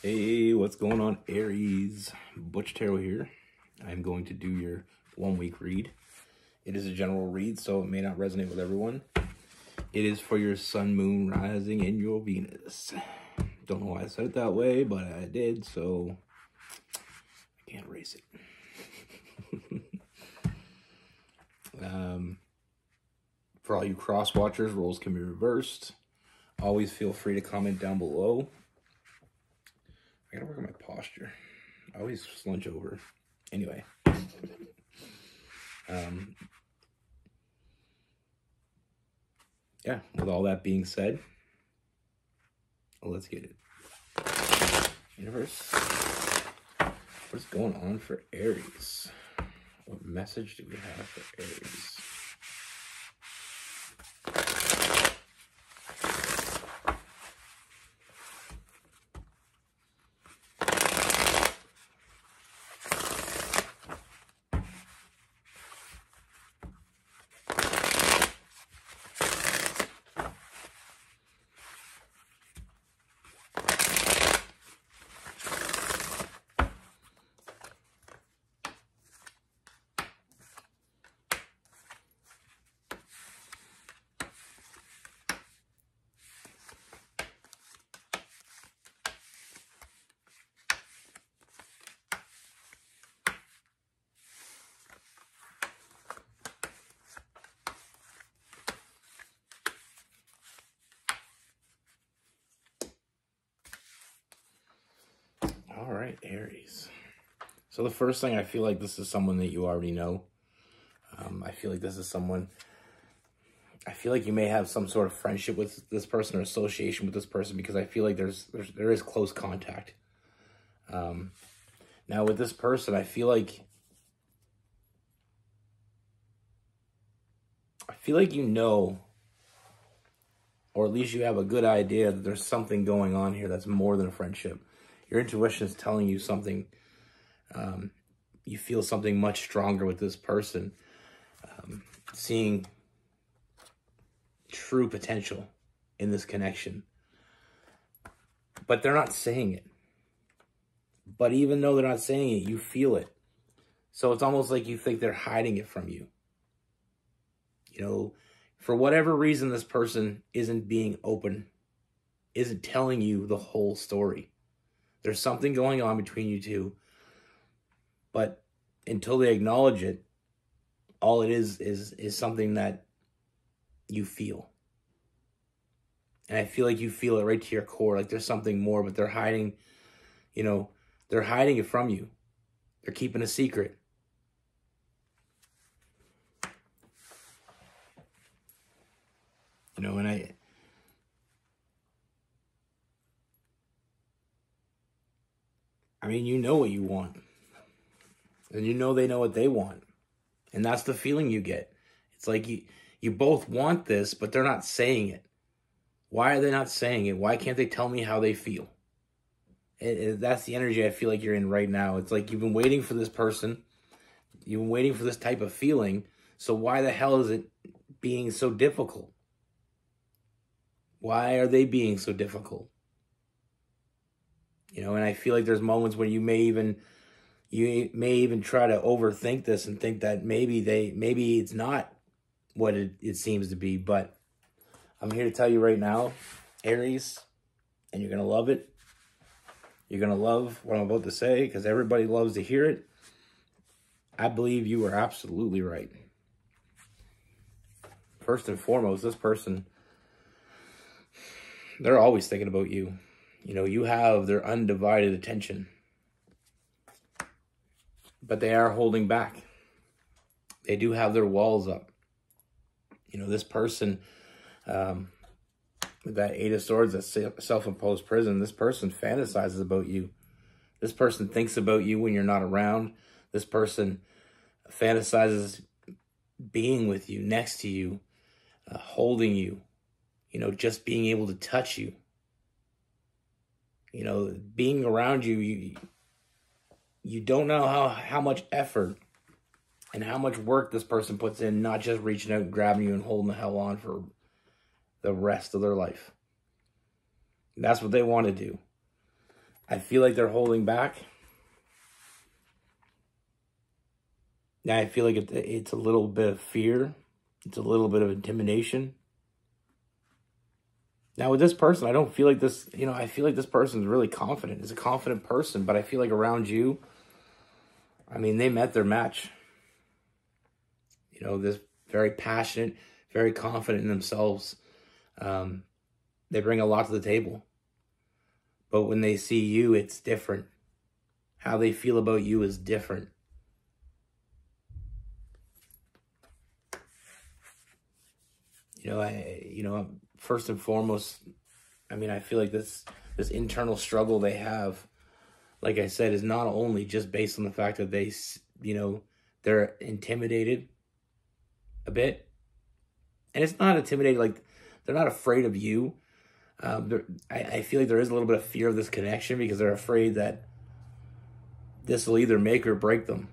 Hey, what's going on, Aries? Butch here. I'm going to do your 1 week read. It is a general read, so it may not resonate with everyone. It is for your sun, moon, rising, and your Venus. Don't know why I said it that way, but I did, so I can't erase it. For all you cross watchers, roles can be reversed. Always feel free to comment down below. I gotta work on my posture. I always slunch over. Anyway. Yeah, with all that being said, let's get it. Universe, what's going on for Aries? What message do we have for Aries? All right, Aries. So the first thing, I feel like this is someone that you already know. I feel like this is someone, I feel like you may have some sort of friendship with this person or association with this person, because I feel like there is close contact. Now with this person, I feel like you know, or at least you have a good idea that there's something going on here that's more than a friendship. Your intuition is telling you something. You feel something much stronger with this person. Seeing true potential in this connection. But they're not saying it. But even though they're not saying it, you feel it. So it's almost like you think they're hiding it from you. You know, for whatever reason, this person isn't being open, isn't telling you the whole story. There's something going on between you two, but until they acknowledge it, all it is something that you feel. And I feel like you feel it right to your core, like there's something more, but they're hiding, you know, they're hiding it from you. They're keeping a secret. You know, and I mean, you know what you want. And you know they know what they want. And that's the feeling you get. It's like you both want this, but they're not saying it. Why are they not saying it? Why can't they tell me how they feel? That's the energy I feel like you're in right now. It's like you've been waiting for this person. You've been waiting for this type of feeling. So why the hell is it being so difficult? Why are they being so difficult? You know, and I feel like there's moments when you may even try to overthink this and think that maybe it's not what it seems to be. But I'm here to tell you right now, Aries, and you're going to love it. You're going to love what I'm about to say, because everybody loves to hear it. I believe you are absolutely right. First and foremost, this person, they're always thinking about you. You know, you have their undivided attention. But they are holding back. They do have their walls up. You know, this person, with that Eight of Swords, that self-imposed prison, this person fantasizes about you. This person thinks about you when you're not around. This person fantasizes being with you, next to you, holding you, you know, just being able to touch you. You know, being around you, you don't know how much effort and how much work this person puts in, not just reaching out and grabbing you and holding the hell on for the rest of their life. That's what they want to do. I feel like they're holding back. Now I feel like it's a little bit of fear. It's a little bit of intimidation. Now with this person, I don't feel like this, I feel like this person's really confident. It's a confident person, but I feel like around you, I mean, they met their match. This very passionate, very confident in themselves. They bring a lot to the table. But when they see you, it's different. How they feel about you is different. First and foremost, I mean, I feel like this internal struggle they have, like I said, is not only just based on the fact that they're intimidated a bit. And it's not intimidated, like, they're not afraid of you. I feel like there is a little bit of fear of this connection because they're afraid that this will either make or break them.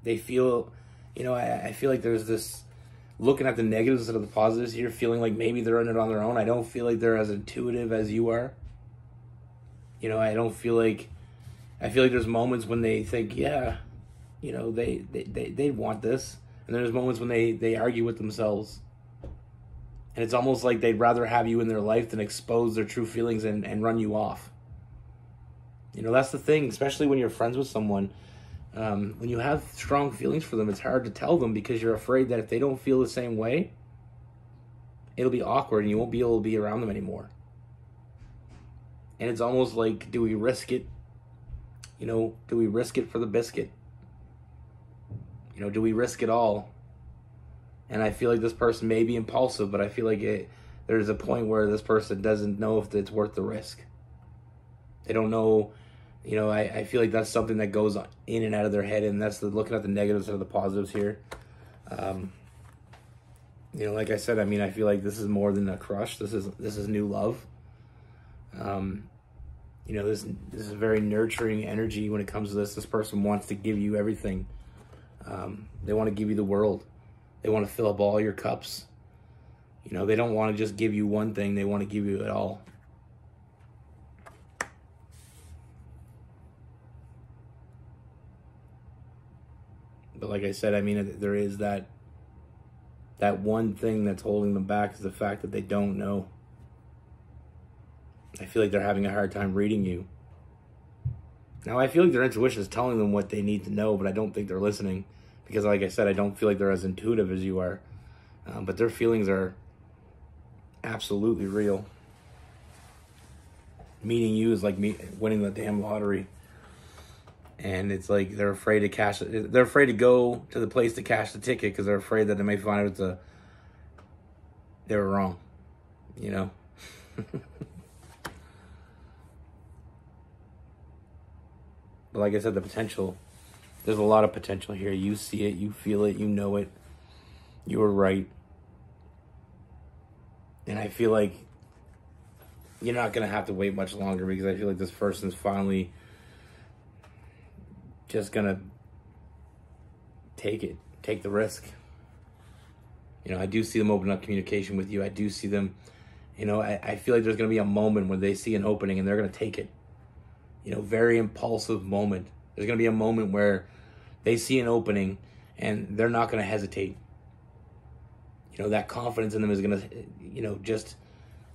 They feel, I feel like there's this looking at the negatives instead of the positives here, feeling like maybe they're in it on their own. I don't feel like they're as intuitive as you are. I feel like there's moments when they think, yeah, they want this. And there's moments when they argue with themselves. And it's almost like they'd rather have you in their life than expose their true feelings and run you off. That's the thing, especially when you're friends with someone. When you have strong feelings for them, it's hard to tell them because you're afraid that if they don't feel the same way, it'll be awkward and you won't be able to be around them anymore. And it's almost like, do we risk it? Do we risk it for the biscuit? Do we risk it all? And I feel like this person may be impulsive, but I feel like there's a point where this person doesn't know if it's worth the risk. They don't know. I feel like that's something that goes in and out of their head, and that's looking at the negatives or the positives here. Like I said, I mean, I feel like this is more than a crush. This is new love. This is a very nurturing energy when it comes to this. This person wants to give you everything. They want to give you the world. They want to fill up all your cups. They don't want to just give you one thing. They want to give you it all. But like I said, I mean, there is that one thing that's holding them back is the fact that they don't know. I feel like they're having a hard time reading you. Now, I feel like their intuition is telling them what they need to know, but I don't think they're listening. Because like I said, I don't feel like they're as intuitive as you are. But their feelings are absolutely real. Meeting you is like winning the damn lottery. And it's like they're afraid to cash it. They're afraid to go to the place to cash the ticket because they're afraid that they may find out they were wrong. But like I said, the potential, there's a lot of potential here. You see it, you feel it, you know it. You were right. And I feel like you're not going to have to wait much longer because I feel like this person's finally just going to take the risk. I do see them open up communication with you. I do see them, I feel like there's going to be a moment where they see an opening and they're going to take it. Very impulsive moment. There's going to be a moment where they see an opening and they're not going to hesitate. That confidence in them is going to, just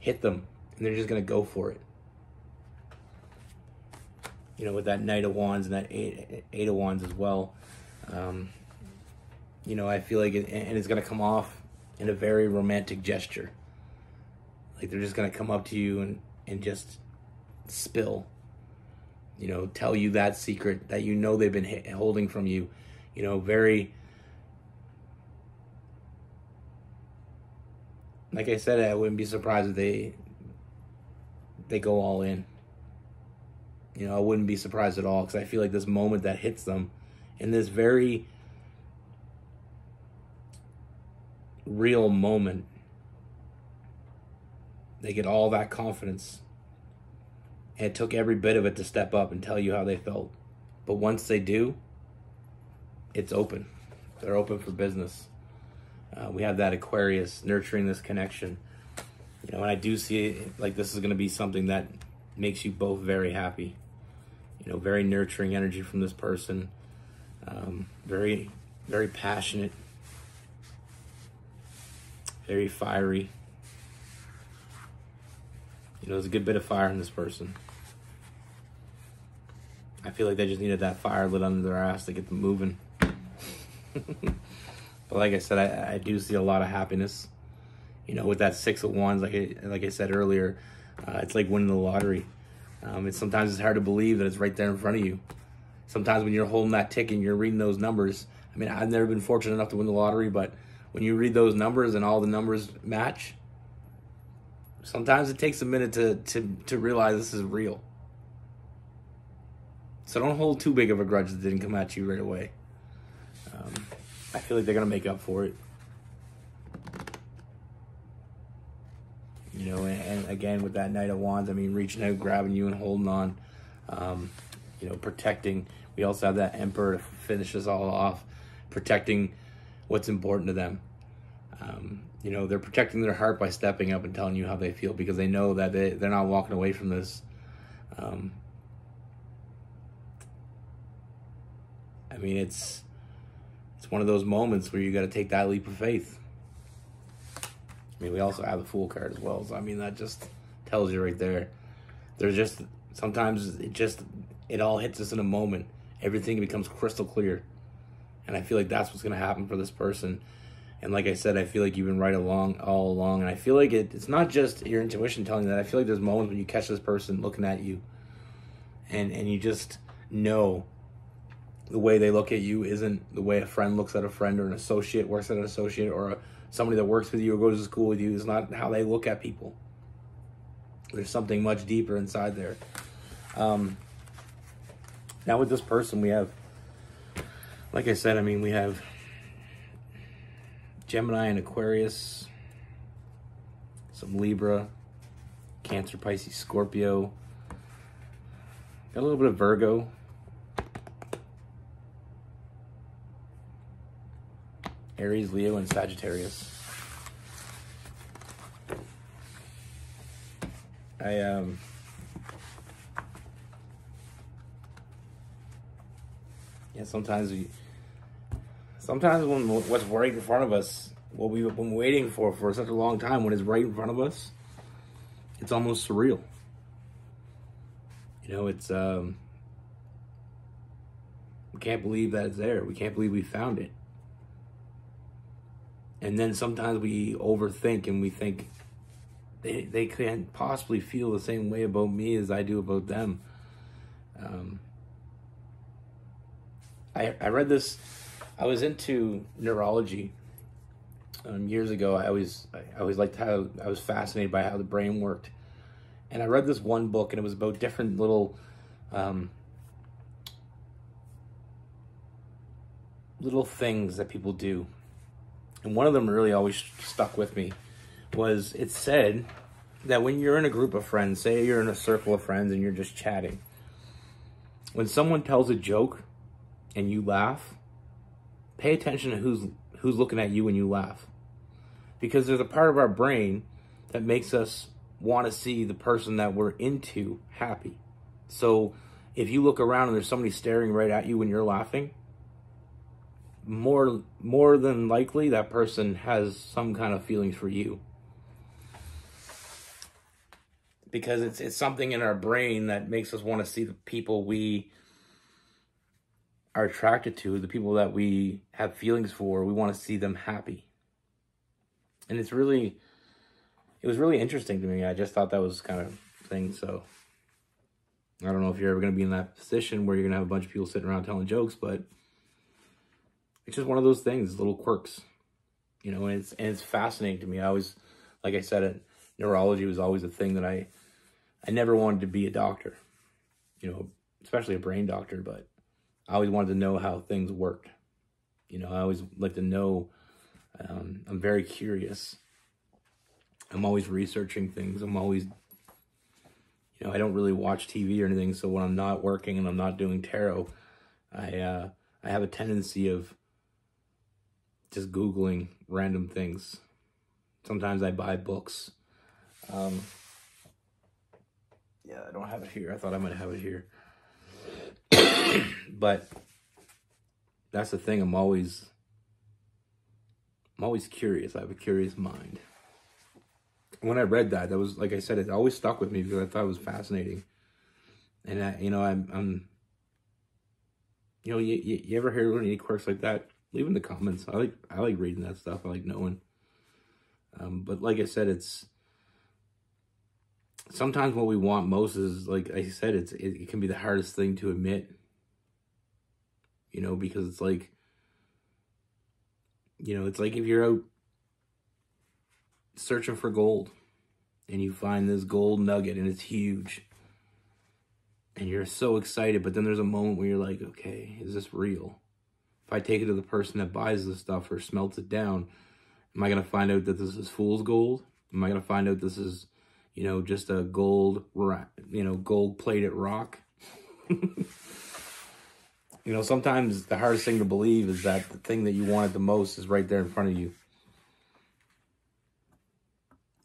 hit them and they're just going to go for it. With that Knight of Wands and that Eight of Wands as well. I feel like it's going to come off in a very romantic gesture. Like they're just going to come up to you and just spill. Tell you that secret that they've been holding from you. Very, like I said, I wouldn't be surprised if they go all in. I wouldn't be surprised at all because I feel like this moment that hits them in this very real moment, they get all that confidence. And it took every bit of it to step up and tell you how they felt. But once they do, it's open. They're open for business. We have that Aquarius nurturing this connection. You know, and I do see it like this is going to be something that makes you both very happy. You know, very nurturing energy from this person. Very, very passionate. Very fiery. You know, there's a good bit of fire in this person. I feel like they just needed that fire lit under their ass to get them moving. But like I said, I do see a lot of happiness. You know, with that 6 of Wands, like I said earlier, it's like winning the lottery. Sometimes it's hard to believe that it's right there in front of you. Sometimes when you're holding that ticket and you're reading those numbers, I mean, I've never been fortunate enough to win the lottery, but when you read those numbers and all the numbers match, sometimes it takes a minute to realize this is real. So don't hold too big of a grudge that didn't come at you right away. I feel like they're going to make up for it. You know, and again, with that Knight of Wands, I mean, reaching out, grabbing you, and holding on. You know, protecting. We also have that Emperor to finish us all off. Protecting what's important to them. You know, they're protecting their heart by stepping up and telling you how they feel, because they know that they're not walking away from this. I mean, it's one of those moments where you got to take that leap of faith. I mean, we also have the Fool card as well. So, I mean, that just tells you right there. There's just, sometimes it all hits us in a moment. Everything becomes crystal clear. And I feel like that's what's going to happen for this person. And like I said, I feel like you've been right all along. And I feel like it's not just your intuition telling you that. I feel like there's moments when you catch this person looking at you. And you just know the way they look at you isn't the way a friend looks at a friend, or an associate works at an associate, or somebody that works with you or goes to school with you. Is not how they look at people. There's something much deeper inside there. Now with this person, we have, like I said, I mean, we have Gemini and Aquarius, some Libra, Cancer, Pisces, Scorpio, got a little bit of Virgo, Aries, Leo, and Sagittarius. Yeah, sometimes when what's right in front of us, what we've been waiting for such a long time, when it's right in front of us, it's almost surreal. You know, it's we can't believe that it's there. We can't believe we found it. And then sometimes we overthink and we think they can't possibly feel the same way about me as I do about them. I read this. I was into neurology years ago. I always liked how, I was fascinated by how the brain worked. And I read this one book, and it was about different little things that people do. And one of them really always stuck with me was, it said that when you're in a group of friends, say you're in a circle of friends and you're just chatting, when someone tells a joke and you laugh, pay attention to who's looking at you when you laugh. Because there's a part of our brain that makes us want to see the person that we're into happy. So if you look around and there's somebody staring right at you when you're laughing, more than likely that person has some kind of feelings for you. Because it's something in our brain that makes us want to see the people we are attracted to, the people that we have feelings for. We want to see them happy. And it was really interesting to me. I just thought that was kind of thing. So I don't know if you're ever going to be in that position where you're going to have a bunch of people sitting around telling jokes, but it's just one of those things, little quirks, you know, and it's fascinating to me. I always, like I said, neurology was always a thing that I never wanted to be a doctor, you know, especially a brain doctor, but I always wanted to know how things worked. You know, I always like to know. I'm very curious. I'm always researching things. I'm always, you know, I don't really watch TV or anything. So when I'm not working and I'm not doing tarot, I have a tendency of just Googling random things. Sometimes I buy books. Yeah, I don't have it here. I thought I might have it here. But that's the thing. I'm always curious. I have a curious mind. When I read that, that was, like I said, it always stuck with me because I thought it was fascinating. And I'm you ever hear any quirks like that? Leave in the comments. I like reading that stuff. I like knowing. But like I said, it's sometimes what we want most is, like I said, it can be the hardest thing to admit. Because it's like, it's like if you're out searching for gold and you find this gold nugget and it's huge and you're so excited, but then there's a moment where you're like, okay, is this real? If I take it to the person that buys this stuff or smelts it down, am I going to find out that this is fool's gold? Am I going to find out this is, just a gold plated rock? Sometimes the hardest thing to believe is that the thing that you wanted the most is right there in front of you.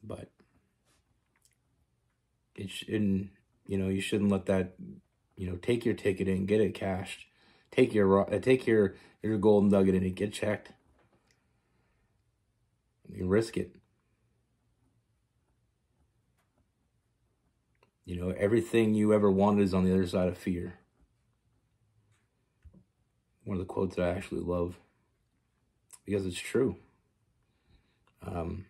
But it shouldn't, you shouldn't let that, take your ticket in, get it cashed, take your golden nugget in and get checked. You risk it. Everything you ever wanted is on the other side of fear. One of the quotes that I actually love, because it's true. One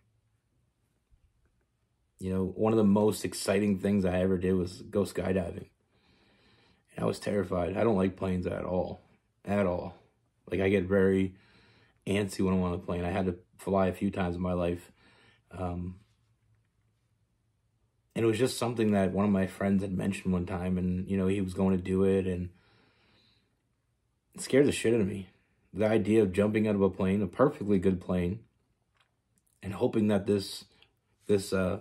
of the most exciting things I ever did was go skydiving. And I was terrified. I don't like planes at all. At all. Like, I get very antsy when I'm on a plane. I had to fly a few times in my life. And it was just something that one of my friends had mentioned one time, and, he was going to do it, and it scared the shit out of me. The idea of jumping out of a plane, a perfectly good plane, and hoping that this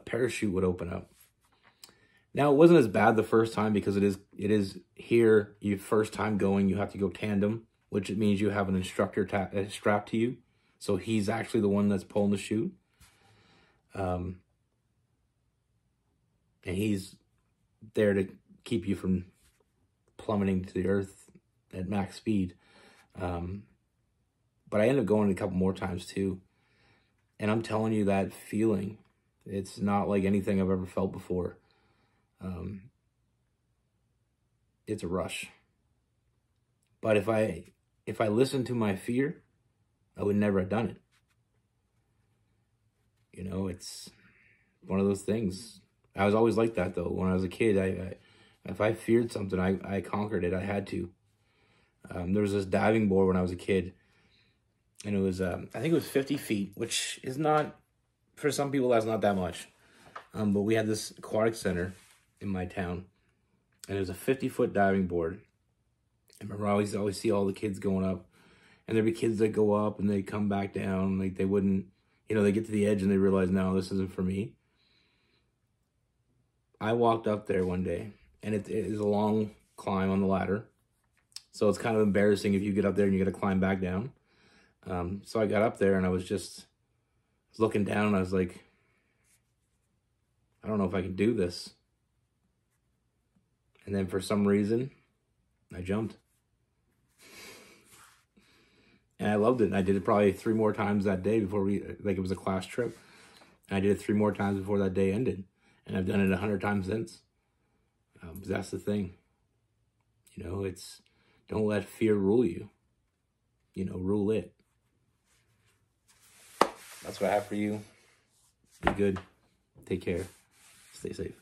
parachute would open up. Now, it wasn't as bad the first time because it is here, your first time going, you have to go tandem, which it means you have an instructor strapped to you. So he's actually the one that's pulling the chute. And he's there to keep you from plummeting to the earth at max speed. But I ended up going a couple more times too. And I'm telling you, that feeling, it's not like anything I've ever felt before. It's a rush. But if I listened to my fear, I would never have done it. It's one of those things. I was always like that, though. When I was a kid, if I feared something, I conquered it. I had to. There was this diving board when I was a kid, and it was, I think it was 50 feet, which is not, for some people, that's not that much. But we had this aquatic center in my town, and it was a 50-foot diving board. I remember I always see all the kids going up, and there'd be kids that go up and they come back down, like they wouldn't, they get to the edge and they realize, no, this isn't for me. I walked up there one day, and it is a long climb on the ladder. So it's kind of embarrassing if you get up there and you got to climb back down. So I got up there and I was just looking down and I was like, I don't know if I can do this. And then for some reason, I jumped. And I loved it. And I did it probably 3 more times that day before it was a class trip. And I did it 3 more times before that day ended. And I've done it 100 times since. That's the thing. It's, don't let fear rule you. Rule it. That's what I have for you. Be good. Take care. Stay safe.